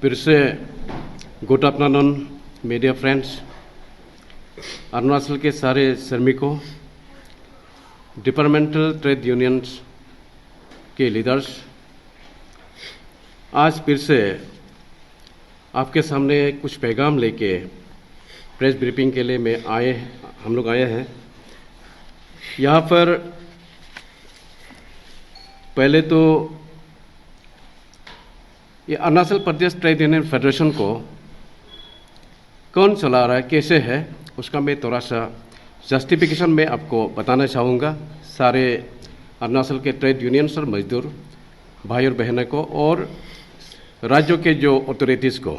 फिर से good afternoon media friends, Arunachal के सारे श्रमिकों, डिपार्टमेंटल ट्रेड यूनियंस के लीडर्स, आज फिर से आपके सामने कुछ पैगाम लेके प्रेस ब्रीफिंग के लिए हम लोग आए हैं। यहाँ पर पहले तो ये Arunachal Pradesh trade union federation को कौन चला रहा है, कैसे है, उसका मैं थोड़ा सा जस्टिफिकेशन में आपको बताना चाहूँगा सारे अरुणाचल के ट्रेड यूनियंस और मजदूर भाई और बहनों को और राज्यों के जो अथॉरिटीज़ को।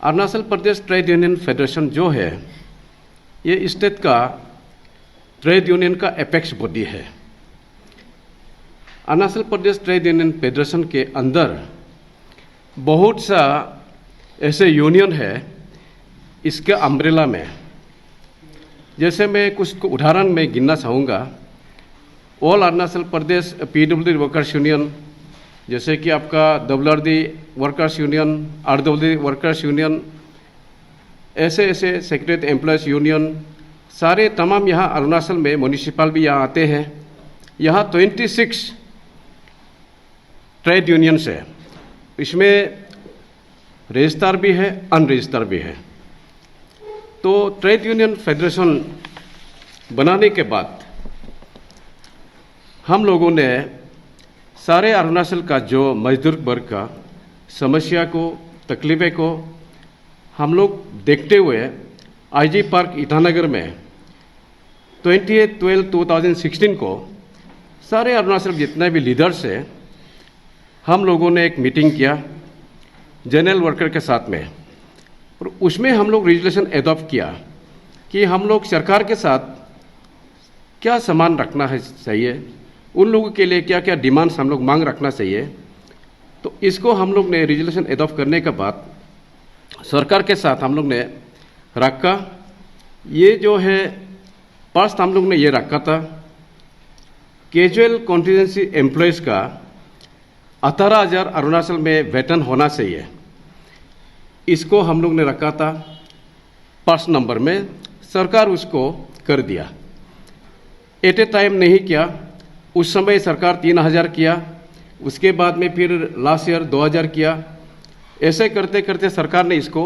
Arunachal Pradesh trade union federation जो है ये स्टेट का ट्रेड यूनियन का एपेक्स बॉडी है। Arunachal Pradesh trade union federation के अंदर बहुत सा ऐसे यूनियन है इसके अम्ब्रेला में। जैसे मैं कुछ उदाहरण में गिनना चाहूँगा। All Arunachal Pradesh PWD workers union, जैसे कि आपका WRD workers union, RWD workers union, ऐसे ऐसे सेक्रेटरी एम्प्लॉयज़ यूनियन, सारे तमाम यहाँ अरुणाचल में म्यूनिसिपल भी यहाँ आते हैं। यहाँ 26 ट्रेड यूनियंस है। इसमें रजिस्ट्रार भी है, अनरजिस्टर्ड भी है। तो ट्रेड यूनियन फेडरेशन बनाने के बाद हम लोगों ने सारे अरुणाचल का जो मजदूर वर्ग का समस्या को, तकलीफ़ें को हम लोग देखते हुए IG पार्क ईटानगर में 28/12/2016 को सारे अरुणाचल जितने भी लीडर्स हैं हम लोगों ने एक मीटिंग किया जनरल वर्कर के साथ में, और उसमें हम लोग रेजोल्यूशन एडॉप्ट किया कि हम लोग सरकार के साथ क्या सामान रखना है चाहिए, उन लोगों के लिए क्या क्या डिमांड्स हम लोग मांग रखना चाहिए। तो इसको हम लोग ने रेजोल्यूशन एडॉप्ट करने के बाद सरकार के साथ हम लोग ने रखा। ये जो है फर्स्ट हम लोग ने ये रखा था कैजुअल कॉन्टीजेंसी एम्प्लॉयज़ का 18,000 अरुणाचल में वेतन होना चाहिए। इसको हम लोग ने रखा था फर्स्ट नंबर में। सरकार उसको कर दिया। एट ए टाइम नहीं किया। उस समय सरकार 3,000 किया, उसके बाद में फिर लास्ट ईयर 2,000 किया। ऐसे करते करते सरकार ने इसको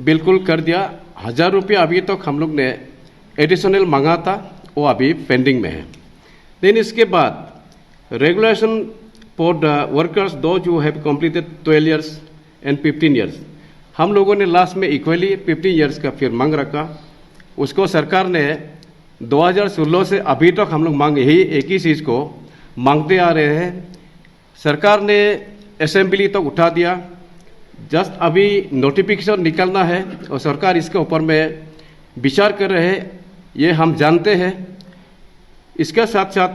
बिल्कुल कर दिया। 1,000 रुपया अभी तक हम लोग ने एडिशनल मांगा था, वो अभी पेंडिंग में है। देन इसके बाद regulation for the workers those who have completed 12 years and 15 years, हम लोगों ने लास्ट में इक्वली 15 years का फिर मांग रखा। उसको सरकार ने 2016 से अभी तक हम लोग मांग यही एक ही चीज़ को मांगते आ रहे हैं। सरकार ने असेंबली तक उठा दिया। जस्ट अभी नोटिफिकेशन निकलना है और सरकार इसके ऊपर में विचार कर रहे हैं, ये हम जानते हैं। इसके साथ साथ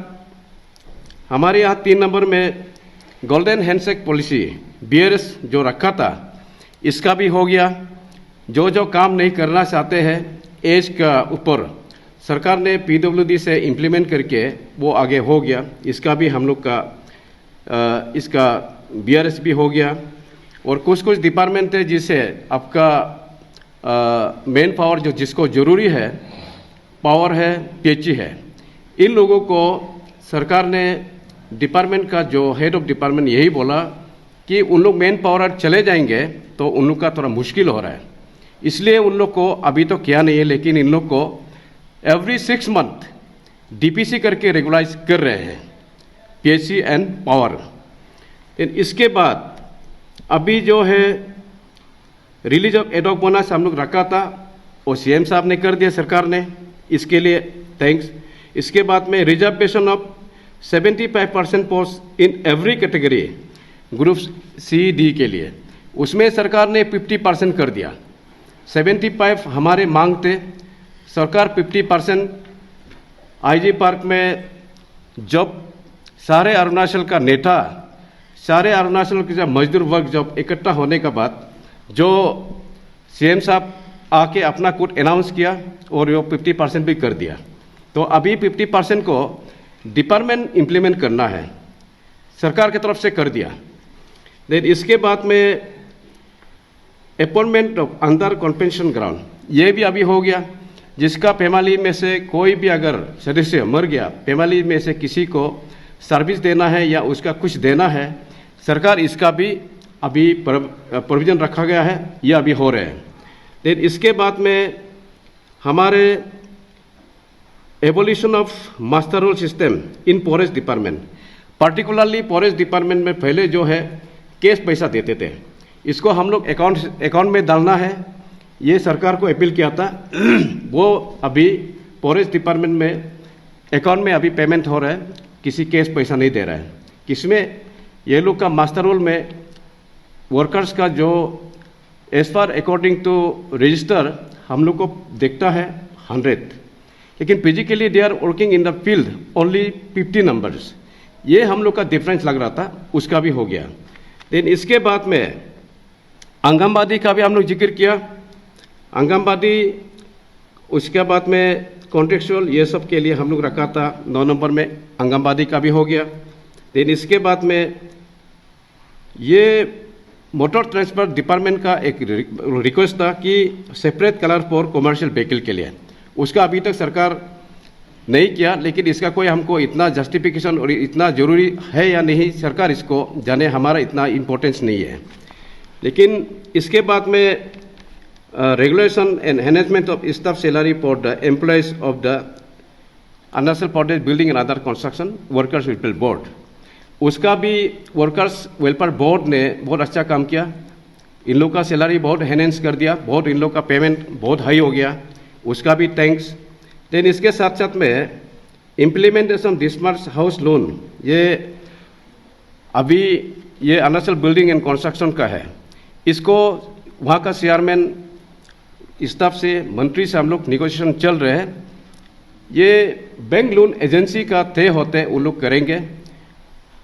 हमारे यहाँ 3 नंबर में गोल्डन हैंडशेक पॉलिसी BRS जो रखा था, इसका भी हो गया। जो काम नहीं करना चाहते हैं एज का ऊपर, सरकार ने PWD से इम्प्लीमेंट करके वो आगे हो गया। इसका भी हम लोग का इसका BRS भी हो गया। और कुछ डिपार्टमेंट है जिसे आपका मेन पावर जो जिसको ज़रूरी है, पावर है, PHE है, इन लोगों को सरकार ने डिपार्टमेंट का जो हेड ऑफ डिपार्टमेंट यही बोला कि उन लोग मेन पावर चले जाएंगे तो उन लोग का थोड़ा मुश्किल हो रहा है, इसलिए उन लोग को अभी तो किया नहीं है, लेकिन इन लोग को एवरी 6 month DPC करके रेगुलाइज कर रहे हैं PHE एंड पावर। इसके बाद अभी जो है release of ad hoc bonus हम लोग रखा था, और CM साहब ने कर दिया सरकार ने, इसके लिए थैंक्स। इसके बाद में reservation of 75% post in every category group C-D के लिए, उसमें सरकार ने 50% कर दिया। 75 हमारे मांग थे, सरकार 50%। IG पार्क में जब सारे अरुणाचल का नेता, सारे अरुणाचल के जब मजदूर वर्ग जब इकट्ठा होने के बाद जो CM साहब आके अपना कुछ अनाउंस किया और वो 50% भी कर दिया। तो अभी 50% को डिपार्टमेंट इम्प्लीमेंट करना है, सरकार की तरफ से कर दिया। देन इसके बाद में appointment of under compensation ground, ये भी अभी हो गया। जिसका फैमिली में से कोई भी अगर सदस्य मर गया, फैमिली में से किसी को सर्विस देना है या उसका कुछ देना है, सरकार इसका भी अभी प्रोविजन रखा गया है, यह अभी हो रहे हैं। देन इसके बाद में हमारे evolution of master roll system in forest department, particularly forest department में पहले जो है कैश पैसा देते थे, इसको हम लोग अकाउंट में डालना है, ये सरकार को अपील किया था। वो अभी फॉरेस्ट डिपार्टमेंट में अकाउंट में अभी पेमेंट हो रहा है, किसी कैश पैसा नहीं दे रहा है। किसमें ये लोग का मास्टर रोल में वर्कर्स का जो as far according to register हम लोग को देखता है 100, लेकिन physically they are working in the field only 50 numbers. ये हम लोग का डिफरेंस लग रहा था, उसका भी हो गया। देन इसके बाद में आंगनबाड़ी का भी हम लोग जिक्र किया। आंगनबाड़ी, उसके बाद में कॉन्ट्रेक्चुअल, ये सब के लिए हम लोग रखा था 9 नंबर में, आंगनबाड़ी का भी हो गया। देन इसके बाद में ये मोटर ट्रांसपोर्ट डिपार्टमेंट का एक रिक्वेस्ट था कि separate colour for commercial vehicle के लिए, उसका अभी तक सरकार नहीं किया, लेकिन इसका कोई हमको इतना जस्टिफिकेशन और इतना ज़रूरी है या नहीं, सरकार इसको जाने, हमारा इतना इम्पोर्टेंस नहीं है। लेकिन इसके बाद में regulation and enhancement of staff salary for the employees of the Arunachal Pradesh building and other construction workers welfare board, उसका भी वर्कर्स वेलफेयर बोर्ड ने बहुत अच्छा काम किया। इन लोग का सैलरी बहुत एनहेंस कर दिया, बहुत इन लोग का पेमेंट बहुत हाई हो गया, उसका भी थैंक्स। देन इसके साथ साथ में इम्प्लीमेंटेशन डिस्मर्स हाउस लोन, ये अभी ये अरुणाचल बिल्डिंग एंड कंस्ट्रक्शन का है, इसको वहाँ का चेयरमैन स्टाफ से, मंत्री से हम लोग निगोशिएशन चल रहे हैं। ये बैंक लोन एजेंसी का तय होते हैं, वो लोग करेंगे।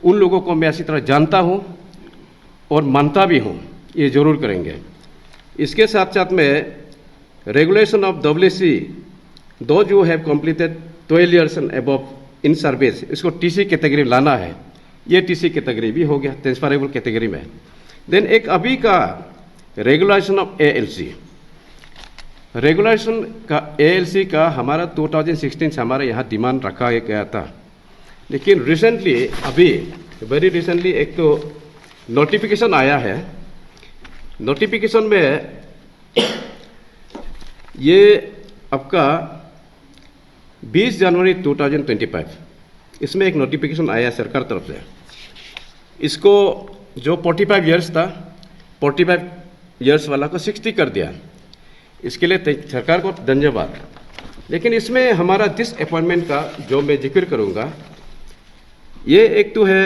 उन लोगों को मैं अच्छी तरह जानता हूँ और मानता भी हूँ, ये जरूर करेंगे। इसके साथ साथ में रेगुलेशन ऑफ WC, दो जो have completed 12 years and above in service, इसको TC कैटेगरी लाना है, ये TC कैटेगरी भी हो गया, ट्रांसफरेबल कैटेगरी में। देन एक अभी का रेगुलेशन ऑफ ALC, रेगुलेशन का ALC का हमारा 2016 से हमारे यहाँ डिमांड रखा गया था, लेकिन रिसेंटली, अभी वेरी रिसेंटली एक तो नोटिफिकेशन आया है। नोटिफिकेशन में ये आपका 20 जनवरी 2025, इसमें एक नोटिफिकेशन आया सरकार तरफ से। इसको जो 45 years था, 45 years वाला को 60 कर दिया, इसके लिए सरकार को धन्यवाद। लेकिन इसमें हमारा डिसअपॉइंटमेंट का जो मैं जिक्र करूंगा, ये एक तो है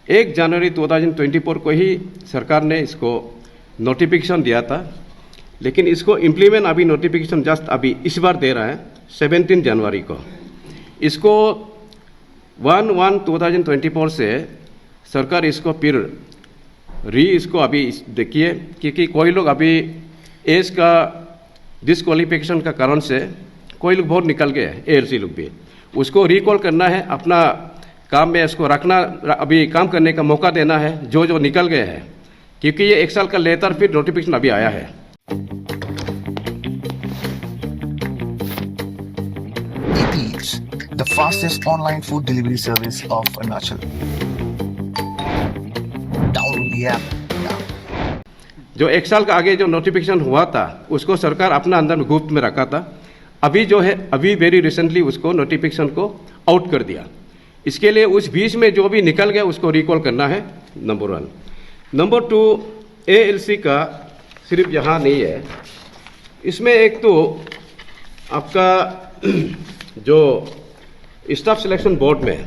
1 जनवरी 2024 को ही सरकार ने इसको नोटिफिकेशन दिया था, लेकिन इसको इम्प्लीमेंट अभी नोटिफिकेशन जस्ट अभी इस बार दे रहा है 17 जनवरी को। इसको 1/1/2024 से सरकार इसको फिर इसको अभी देखिए, क्योंकि कोई लोग अभी एज का डिसक्वालिफिकेशन का कारण से कोई लोग बहुत निकल गए हैं, ALC लोग भी, उसको रिकॉल करना है, अपना काम में इसको रखना, अभी काम करने का मौका देना है जो जो निकल गए हैं, क्योंकि ये 1 साल का लेटर फिर नोटिफिकेशन अभी आया है। Eats, the fastest online food delivery service of Arunachal. Download the app now. जो 1 साल का आगे जो नोटिफिकेशन हुआ था, उसको सरकार अपना अंदर में गुप्त में रखा था। अभी जो है, अभी वेरी रिसेंटली उसको नोटिफिकेशन को आउट कर दिया। इसके लिए उस बीच में जो भी निकल गया उसको रिकॉल करना है, नंबर 1। नंबर 2, ALC का सिर्फ यहाँ नहीं है, इसमें एक तो आपका जो स्टाफ सिलेक्शन बोर्ड में,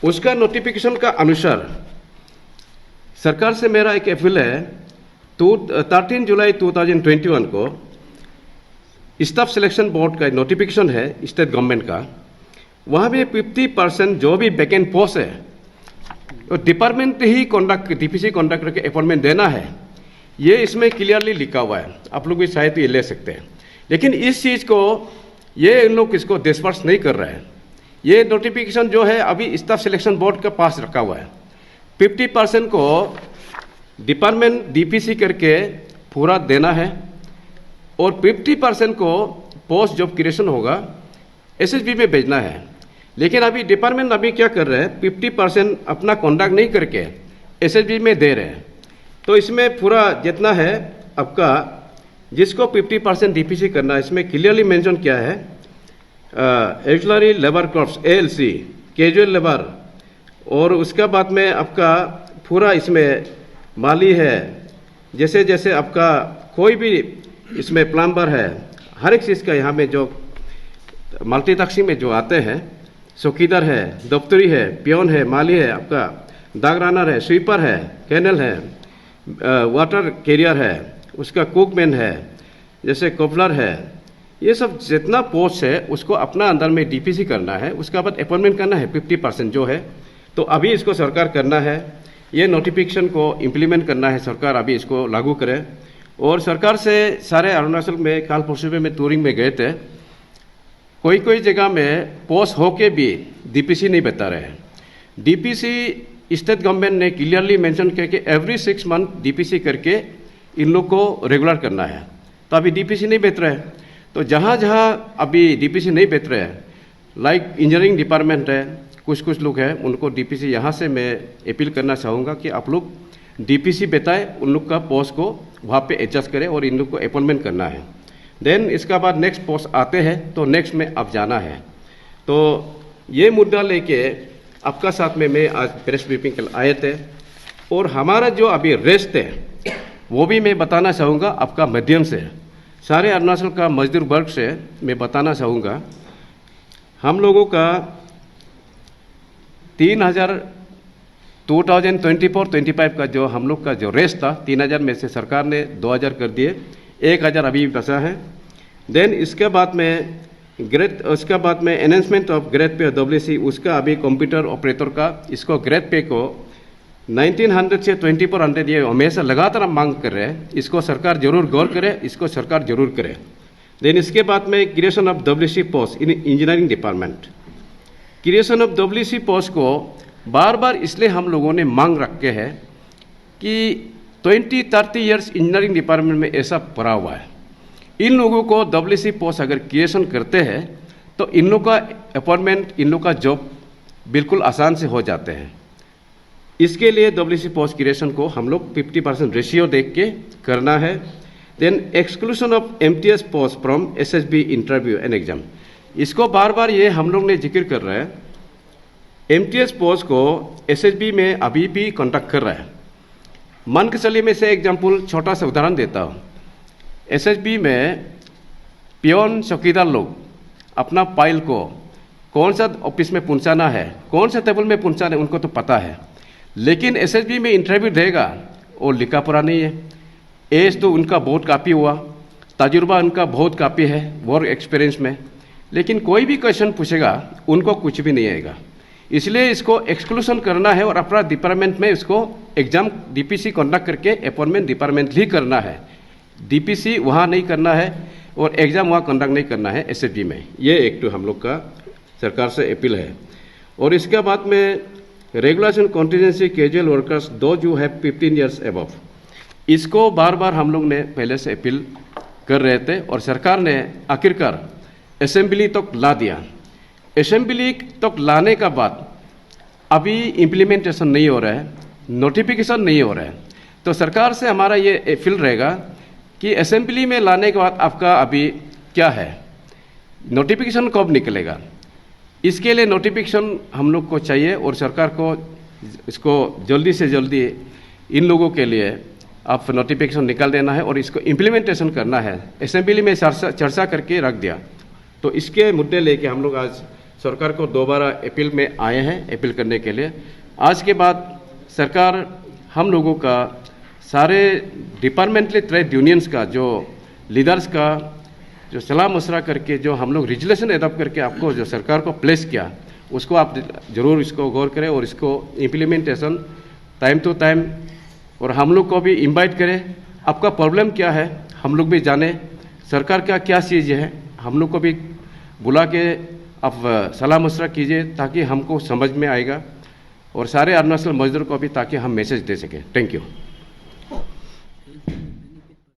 उसका नोटिफिकेशन का अनुसार सरकार से मेरा एक अपील है, तो 13 जुलाई 2021 को स्टाफ सिलेक्शन बोर्ड का नोटिफिकेशन है स्टेट गवर्नमेंट का, वहाँ भी 50% जो भी वैकेंट पोस्ट है तो डिपार्टमेंट ही DPC कॉन्ट्रैक्टर के अपॉइंटमेंट देना है, ये इसमें क्लियरली लिखा हुआ है। आप लोग भी शायद ये ले सकते हैं, लेकिन इस चीज़ को ये इन लोग इसको डिस्पर्स नहीं कर रहे हैं। ये नोटिफिकेशन जो है अभी स्टाफ सिलेक्शन बोर्ड के पास रखा हुआ है, 50% को डिपार्टमेंट डीपीसी करके पूरा देना है और 50% को पोस्ट जॉब क्रिएशन होगा एसएसबी में भेजना है। लेकिन अभी डिपार्टमेंट अभी क्या कर रहे हैं, 50% अपना कॉन्ट्रैक्ट नहीं करके एसएसबी में दे रहे हैं। तो इसमें पूरा जितना है आपका, जिसको 50% डीपीसी करना है, इसमें क्लियरली मेंशन किया है axillary labour crops ALC, casual labour, और उसके बाद में आपका पूरा इसमें माली है, जैसे जैसे आपका कोई भी इसमें प्लम्बर है, हर एक चीज़ का यहाँ में जो मल्टीटास्किंग में जो आते हैं, चौकीदार है, दफ्तरी है, पियोन है, माली है, आपका दाग रनर है, स्वीपर है, कैनल है, वाटर कैरियर है, उसका कुकमैन है, जैसे कोपलर है, ये सब जितना पोस्ट है उसको अपना अंदर में डीपीसी करना है। उसके बाद अपॉइंटमेंट करना है 50% जो है। तो अभी इसको सरकार करना है, ये नोटिफिकेशन को इम्प्लीमेंट करना है, सरकार अभी इसको लागू करे। और सरकार से सारे अरुणाचल में काल परसों में टूरिंग में गए थे, कोई कोई जगह में पोस्ट होके भी डीपीसी नहीं बता रहे हैं। डीपीसी स्टेट गवर्नमेंट ने क्लियरली मेंशन किया कि एवरी 6 मंथ डीपीसी करके इन लोग को रेगुलर करना है। तो अभी डीपीसी नहीं बेच रहे हैं। तो जहाँ जहाँ अभी डीपीसी नहीं बेच रहे हैं, लाइक इंजीनियरिंग डिपार्टमेंट है, कुछ लोग हैं, उनको डीपीसी यहाँ से मैं अपील करना चाहूँगा कि आप लोग डीपीसी बताएं, उन लोग का पोस्ट को वहाँ पे एडजस्ट करें और इन लोग को अपॉइंटमेंट करना है। देन इसका बाद नेक्स्ट पोस्ट आते हैं तो नेक्स्ट में अब जाना है। तो ये मुद्दा लेके आपका साथ में मैं आज प्रेस ब्रीफिंग के लिए आए थे। और हमारा जो अभी रेस्ट है वो भी मैं बताना चाहूँगा आपका माध्यम से, सारे अरुणाचल का मजदूर वर्ग से मैं बताना चाहूँगा, हम लोगों का 2024-25 का जो हम लोग का जो रेस्ट था, 3000 में से सरकार ने 2000 कर दिए, 1000 अभी भी बचा है। देन इसके बाद में उसके बाद में enhancement of grade pay WC, उसका अभी कंप्यूटर ऑपरेटर का इसको ग्रेड पे को 1900 से 2400 ये हमेशा लगातार हम मांग कर रहे हैं। इसको सरकार जरूर गौर करे, इसको सरकार जरूर करे। देन इसके बाद में creation of WC post in engineering department, creation of WC post को बार बार इसलिए हम लोगों ने मांग रखे है कि 20-30 ईयर्स इंजीनियरिंग डिपार्टमेंट में ऐसा पड़ा हुआ है। इन लोगों को डब्ल्यूसी पोस्ट अगर क्रिएशन करते हैं तो इन लोग का अपॉइंटमेंट, इन लोग का जॉब बिल्कुल आसान से हो जाते हैं। इसके लिए डब्ल्यूसी पोस्ट क्रिएशन को हम लोग 50% रेशियो देख के करना है। Then exclusion of MTS post from SSB interview and exam, इसको बार बार ये हम लोग ने जिक्र कर रहे हैं। एमटीएस पोस्ट को एसएसबी में अभी भी कॉन्टैक्ट कर रहा है। मन के चलिए मैं से एग्जाम्पल छोटा सा उदाहरण देता हूँ। एसएसबी में पियोन चौकीदार लोग अपना फाइल को कौन सा ऑफिस में पहुँचाना है, कौन सा टेबल में पहुँचाना है, उनको तो पता है। लेकिन एसएसबी में इंटरव्यू देगा वो लिखा पढ़ा नहीं है। एज तो उनका बहुत काफ़ी हुआ, तजुर्बा उनका बहुत काफ़ी है वर्क एक्सपीरियंस में, लेकिन कोई भी क्वेश्चन पूछेगा उनको कुछ भी नहीं आएगा। इसलिए इसको एक्सक्लूशन करना है और अपना डिपार्टमेंट में इसको एग्जाम डीपीसी कंडक्ट करके अपॉइंटमेंट डिपार्टमेंट ही करना है। डीपीसी वहाँ नहीं करना है और एग्ज़ाम वहाँ कंडक्ट नहीं करना है एसएसबी में। ये एक तो हम लोग का सरकार से अपील है। और इसके बाद में रेगुलेशन कॉन्टीजेंसी कैजुअल वर्कर्स दो जो है 15 ईयर्स एबव, इसको बार बार हम लोग ने पहले से अपील कर रहे थे और सरकार ने आखिरकार असेंबली तक ला दिया। असेंबली तक लाने का बाद अभी इम्प्लीमेंटेशन नहीं हो रहा है, नोटिफिकेशन नहीं हो रहा है। तो सरकार से हमारा ये अपील रहेगा कि असेंबली में लाने के बाद आपका अभी क्या है, नोटिफिकेशन कब निकलेगा, इसके लिए नोटिफिकेशन हम लोग को चाहिए और सरकार को इसको जल्दी से जल्दी इन लोगों के लिए आप नोटिफिकेशन निकाल देना है और इसको इम्प्लीमेंटेशन करना है। असेंबली में चर्चा करके रख दिया। तो इसके मुद्दे लेके हम लोग आज सरकार को दोबारा अपील में आए हैं, अपील करने के लिए। आज के बाद सरकार हम लोगों का सारे डिपार्टमेंटली ट्रेड यूनियंस का जो लीडर्स का जो सलाह मशवरा करके जो हम लोग रेजुलेशन अडॉप्ट करके आपको जो सरकार को प्लेस किया, उसको आप ज़रूर इसको गौर करें और इसको इम्प्लीमेंटेशन टाइम टू टाइम, और हम लोग को भी इनवाइट करें। आपका प्रॉब्लम क्या है हम लोग भी जाने, सरकार का क्या चीज़ है हम लोग को भी बुला के आप सलाह मशवरा कीजिए ताकि हमको समझ में आएगा। और सारे अरुणाचल मजदूर को भी, ताकि हम मैसेज दे सकें। Thank you.